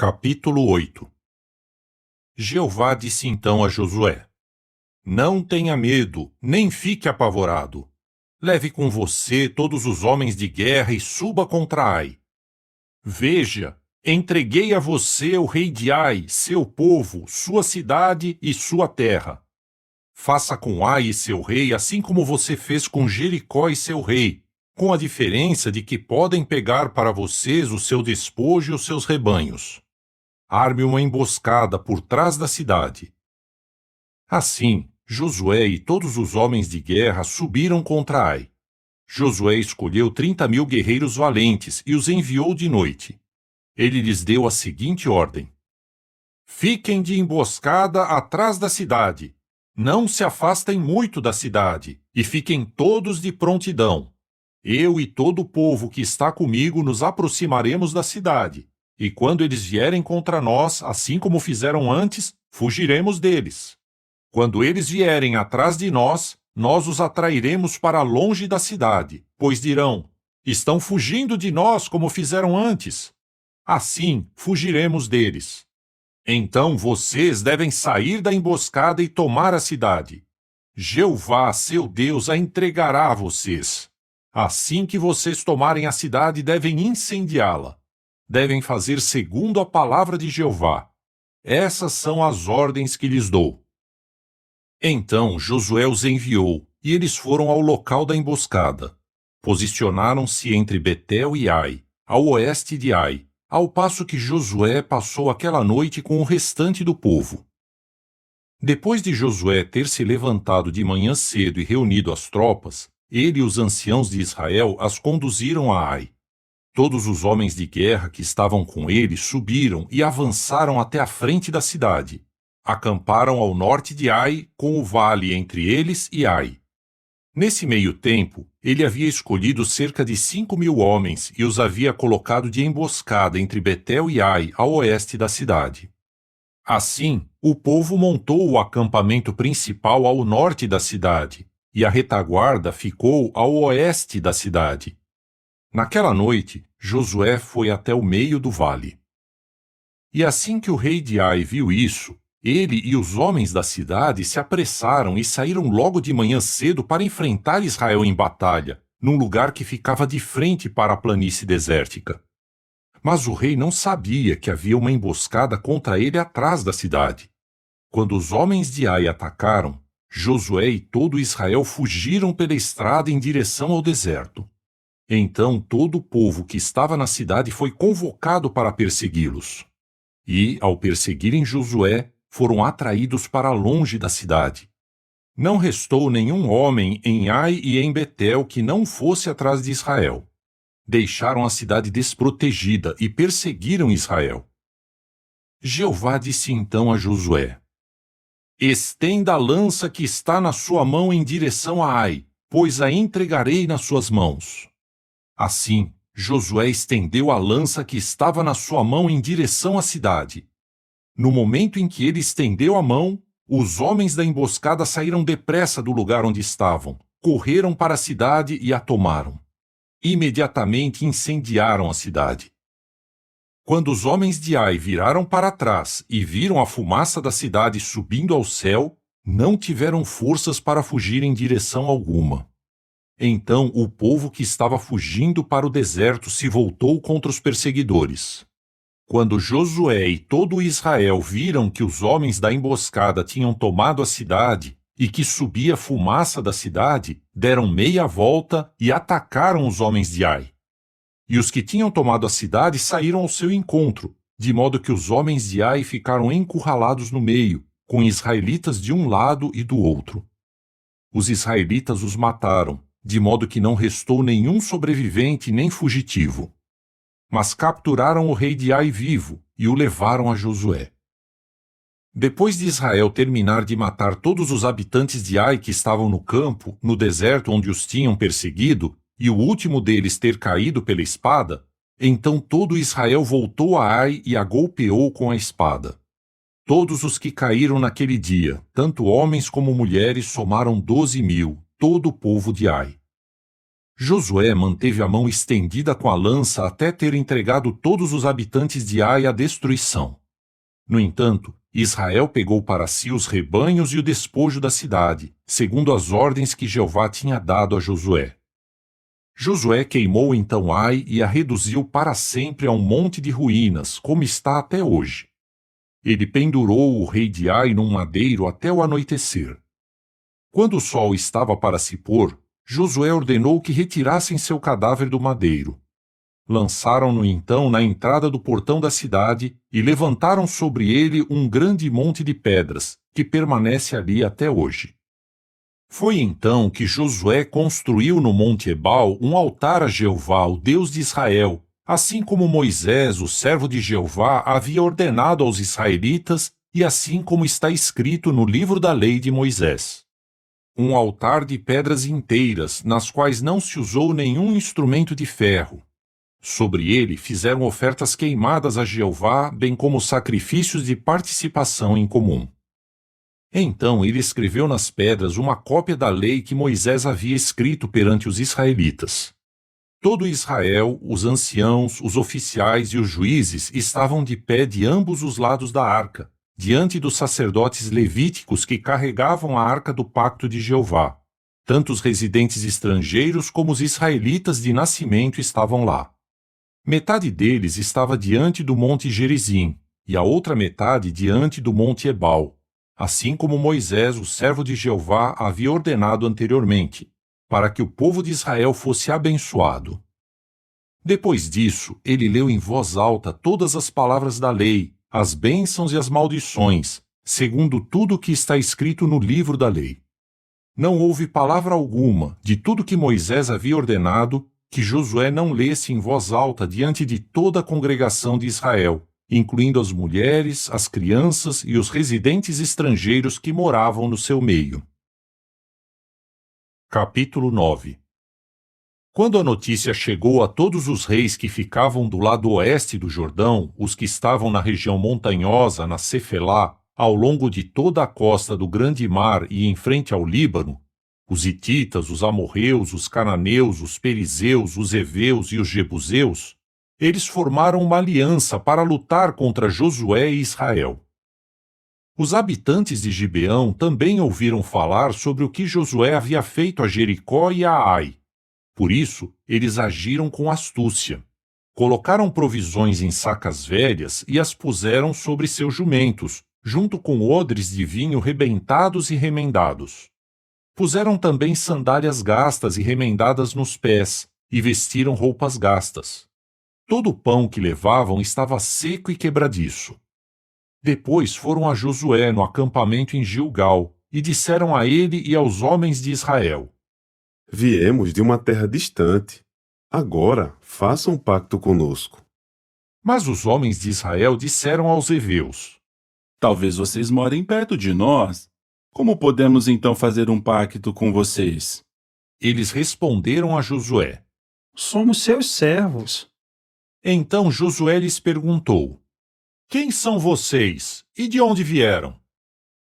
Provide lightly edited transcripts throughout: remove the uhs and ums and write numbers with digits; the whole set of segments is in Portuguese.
Capítulo 8. Jeová disse então a Josué: Não tenha medo, nem fique apavorado. Leve com você todos os homens de guerra e suba contra Ai. Veja, entreguei a você o rei de Ai, seu povo, sua cidade e sua terra. Faça com Ai e seu rei assim como você fez com Jericó e seu rei, com a diferença de que podem pegar para vocês o seu despojo e os seus rebanhos. Arme uma emboscada por trás da cidade. Assim, Josué e todos os homens de guerra subiram contra Ai. Josué escolheu 30.000 guerreiros valentes e os enviou de noite. Ele lhes deu a seguinte ordem: Fiquem de emboscada atrás da cidade. Não se afastem muito da cidade, e fiquem todos de prontidão. Eu e todo o povo que está comigo nos aproximaremos da cidade. E quando eles vierem contra nós, assim como fizeram antes, fugiremos deles. Quando eles vierem atrás de nós, nós os atrairemos para longe da cidade, pois dirão: estão fugindo de nós como fizeram antes. Assim, fugiremos deles. Então vocês devem sair da emboscada e tomar a cidade. Jeová, seu Deus, a entregará a vocês. Assim que vocês tomarem a cidade, devem incendiá-la. Devem fazer segundo a palavra de Jeová. Essas são as ordens que lhes dou. Então Josué os enviou, e eles foram ao local da emboscada. Posicionaram-se entre Betel e Ai, ao oeste de Ai, ao passo que Josué passou aquela noite com o restante do povo. Depois de Josué ter se levantado de manhã cedo e reunido as tropas, ele e os anciãos de Israel as conduziram a Ai. Todos os homens de guerra que estavam com ele subiram e avançaram até a frente da cidade. Acamparam ao norte de Ai, com o vale entre eles e Ai. Nesse meio tempo, ele havia escolhido cerca de 5.000 homens e os havia colocado de emboscada entre Betel e Ai, ao oeste da cidade. Assim, o povo montou o acampamento principal ao norte da cidade, e a retaguarda ficou ao oeste da cidade. Naquela noite, Josué foi até o meio do vale. E assim que o rei de Ai viu isso, ele e os homens da cidade se apressaram e saíram logo de manhã cedo para enfrentar Israel em batalha, num lugar que ficava de frente para a planície desértica. Mas o rei não sabia que havia uma emboscada contra ele atrás da cidade. Quando os homens de Ai atacaram, Josué e todo Israel fugiram pela estrada em direção ao deserto. Então todo o povo que estava na cidade foi convocado para persegui-los. E, ao perseguirem Josué, foram atraídos para longe da cidade. Não restou nenhum homem em Ai e em Betel que não fosse atrás de Israel. Deixaram a cidade desprotegida e perseguiram Israel. Jeová disse então a Josué: Estenda a lança que está na sua mão em direção a Ai, pois a entregarei nas suas mãos. Assim, Josué estendeu a lança que estava na sua mão em direção à cidade. No momento em que ele estendeu a mão, os homens da emboscada saíram depressa do lugar onde estavam, correram para a cidade e a tomaram. Imediatamente incendiaram a cidade. Quando os homens de Ai viraram para trás e viram a fumaça da cidade subindo ao céu, não tiveram forças para fugir em direção alguma. Então o povo que estava fugindo para o deserto se voltou contra os perseguidores. Quando Josué e todo Israel viram que os homens da emboscada tinham tomado a cidade e que subia fumaça da cidade, deram meia volta e atacaram os homens de Ai. E os que tinham tomado a cidade saíram ao seu encontro, de modo que os homens de Ai ficaram encurralados no meio, com israelitas de um lado e do outro. Os israelitas os mataram, de modo que não restou nenhum sobrevivente nem fugitivo. Mas capturaram o rei de Ai vivo e o levaram a Josué. Depois de Israel terminar de matar todos os habitantes de Ai que estavam no campo, no deserto onde os tinham perseguido, e o último deles ter caído pela espada, então todo Israel voltou a Ai e a golpeou com a espada. Todos os que caíram naquele dia, tanto homens como mulheres, somaram 12.000, todo o povo de Ai. Josué manteve a mão estendida com a lança até ter entregado todos os habitantes de Ai à destruição. No entanto, Israel pegou para si os rebanhos e o despojo da cidade, segundo as ordens que Jeová tinha dado a Josué. Josué queimou então Ai e a reduziu para sempre a um monte de ruínas, como está até hoje. Ele pendurou o rei de Ai num madeiro até o anoitecer. Quando o sol estava para se pôr, Josué ordenou que retirassem seu cadáver do madeiro. Lançaram-no então na entrada do portão da cidade e levantaram sobre ele um grande monte de pedras, que permanece ali até hoje. Foi então que Josué construiu no Monte Ebal um altar a Jeová, o Deus de Israel, assim como Moisés, o servo de Jeová, havia ordenado aos israelitas e assim como está escrito no livro da lei de Moisés. Um altar de pedras inteiras, nas quais não se usou nenhum instrumento de ferro. Sobre ele fizeram ofertas queimadas a Jeová, bem como sacrifícios de participação em comum. Então ele escreveu nas pedras uma cópia da lei que Moisés havia escrito perante os israelitas. Todo Israel, os anciãos, os oficiais e os juízes estavam de pé de ambos os lados da arca, diante dos sacerdotes levíticos que carregavam a arca do pacto de Jeová. Tanto os residentes estrangeiros como os israelitas de nascimento estavam lá. Metade deles estava diante do monte Gerizim, e a outra metade diante do monte Ebal, assim como Moisés, o servo de Jeová, havia ordenado anteriormente, para que o povo de Israel fosse abençoado. Depois disso, ele leu em voz alta todas as palavras da lei, as bênçãos e as maldições, segundo tudo o que está escrito no livro da lei. Não houve palavra alguma de tudo que Moisés havia ordenado que Josué não lesse em voz alta diante de toda a congregação de Israel, incluindo as mulheres, as crianças e os residentes estrangeiros que moravam no seu meio. Capítulo 9. Quando a notícia chegou a todos os reis que ficavam do lado oeste do Jordão, os que estavam na região montanhosa, na Cefelá, ao longo de toda a costa do Grande Mar e em frente ao Líbano, os hititas, os amorreus, os cananeus, os perizeus, os heveus e os jebuseus, eles formaram uma aliança para lutar contra Josué e Israel. Os habitantes de Gibeão também ouviram falar sobre o que Josué havia feito a Jericó e a Ai. Por isso, eles agiram com astúcia. Colocaram provisões em sacas velhas e as puseram sobre seus jumentos, junto com odres de vinho rebentados e remendados. Puseram também sandálias gastas e remendadas nos pés, e vestiram roupas gastas. Todo o pão que levavam estava seco e quebradiço. Depois foram a Josué no acampamento em Gilgal, e disseram a ele e aos homens de Israel: Viemos de uma terra distante. Agora, faça um pacto conosco. Mas os homens de Israel disseram aos heveus: Talvez vocês morem perto de nós. Como podemos então fazer um pacto com vocês? Eles responderam a Josué: Somos seus servos. Então Josué lhes perguntou: Quem são vocês e de onde vieram?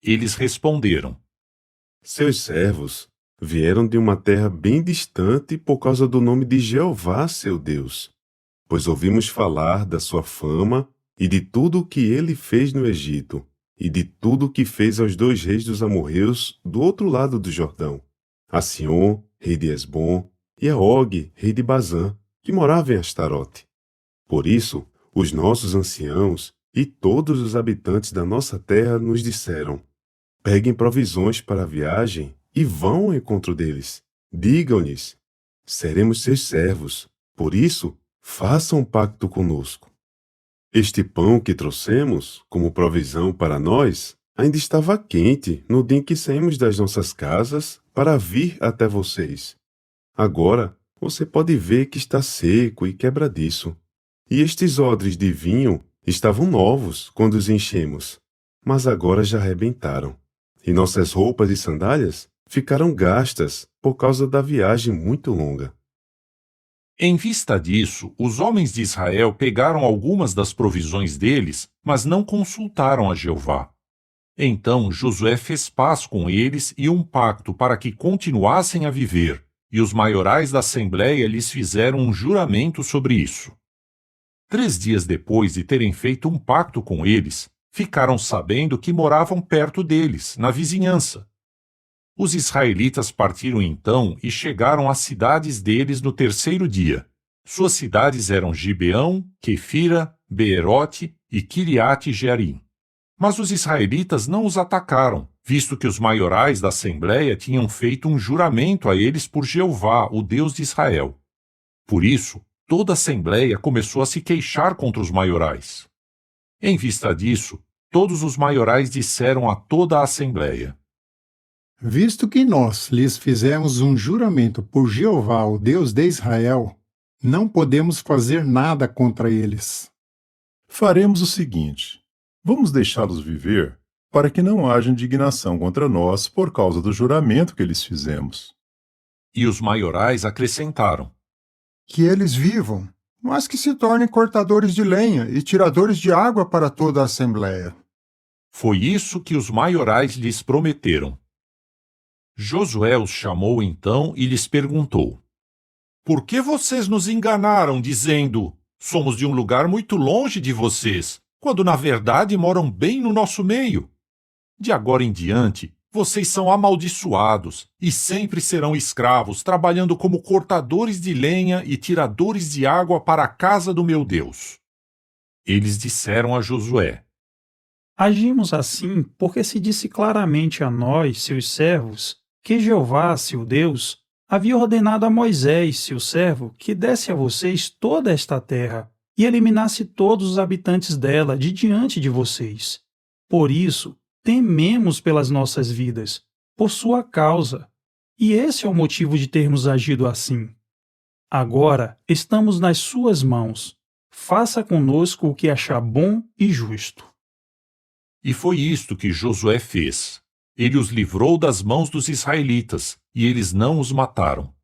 Eles responderam: Seus servos vieram de uma terra bem distante por causa do nome de Jeová, seu Deus, pois ouvimos falar da sua fama e de tudo o que ele fez no Egito, e de tudo o que fez aos 2 reis dos amorreus do outro lado do Jordão, a Sion, rei de Esbom, e a Og, rei de Bazã, que morava em Astarote. Por isso, os nossos anciãos e todos os habitantes da nossa terra nos disseram: peguem provisões para a viagem e vão ao encontro deles. Digam-lhes: seremos seus servos, por isso, façam um pacto conosco. Este pão que trouxemos, como provisão para nós, ainda estava quente no dia em que saímos das nossas casas para vir até vocês. Agora, você pode ver que está seco e quebradiço. E estes odres de vinho estavam novos quando os enchemos, mas agora já arrebentaram. E nossas roupas e sandálias ficaram gastas por causa da viagem muito longa. Em vista disso, os homens de Israel pegaram algumas das provisões deles, mas não consultaram a Jeová. Então Josué fez paz com eles e um pacto para que continuassem a viver, e os maiorais da Assembleia lhes fizeram um juramento sobre isso. 3 dias depois de terem feito um pacto com eles, ficaram sabendo que moravam perto deles, na vizinhança. Os israelitas partiram então e chegaram às cidades deles no 3º dia. Suas cidades eram Gibeão, Quefira, Beerote e Kiriate Jearim. Mas os israelitas não os atacaram, visto que os maiorais da Assembleia tinham feito um juramento a eles por Jeová, o Deus de Israel. Por isso, toda a Assembleia começou a se queixar contra os maiorais. Em vista disso, todos os maiorais disseram a toda a Assembleia: Visto que nós lhes fizemos um juramento por Jeová, o Deus de Israel, não podemos fazer nada contra eles. Faremos o seguinte: vamos deixá-los viver, para que não haja indignação contra nós por causa do juramento que lhes fizemos. E os maiorais acrescentaram: Que eles vivam, mas que se tornem cortadores de lenha e tiradores de água para toda a Assembleia. Foi isso que os maiorais lhes prometeram. Josué os chamou então e lhes perguntou: Por que vocês nos enganaram, dizendo: Somos de um lugar muito longe de vocês, quando na verdade moram bem no nosso meio? De agora em diante, vocês são amaldiçoados e sempre serão escravos, trabalhando como cortadores de lenha e tiradores de água para a casa do meu Deus. Eles disseram a Josué: Agimos assim porque se disse claramente a nós, seus servos, que Jeová, seu Deus, havia ordenado a Moisés, seu servo, que desse a vocês toda esta terra e eliminasse todos os habitantes dela de diante de vocês. Por isso, tememos pelas nossas vidas, por sua causa. E esse é o motivo de termos agido assim. Agora estamos nas suas mãos. Faça conosco o que achar bom e justo. E foi isto que Josué fez. Ele os livrou das mãos dos israelitas, e eles não os mataram.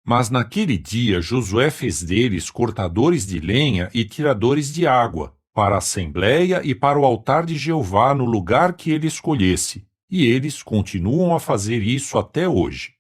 Mas naquele dia Josué fez deles cortadores de lenha e tiradores de água, para a Assembleia e para o altar de Jeová no lugar que ele escolhesse, e eles continuam a fazer isso até hoje.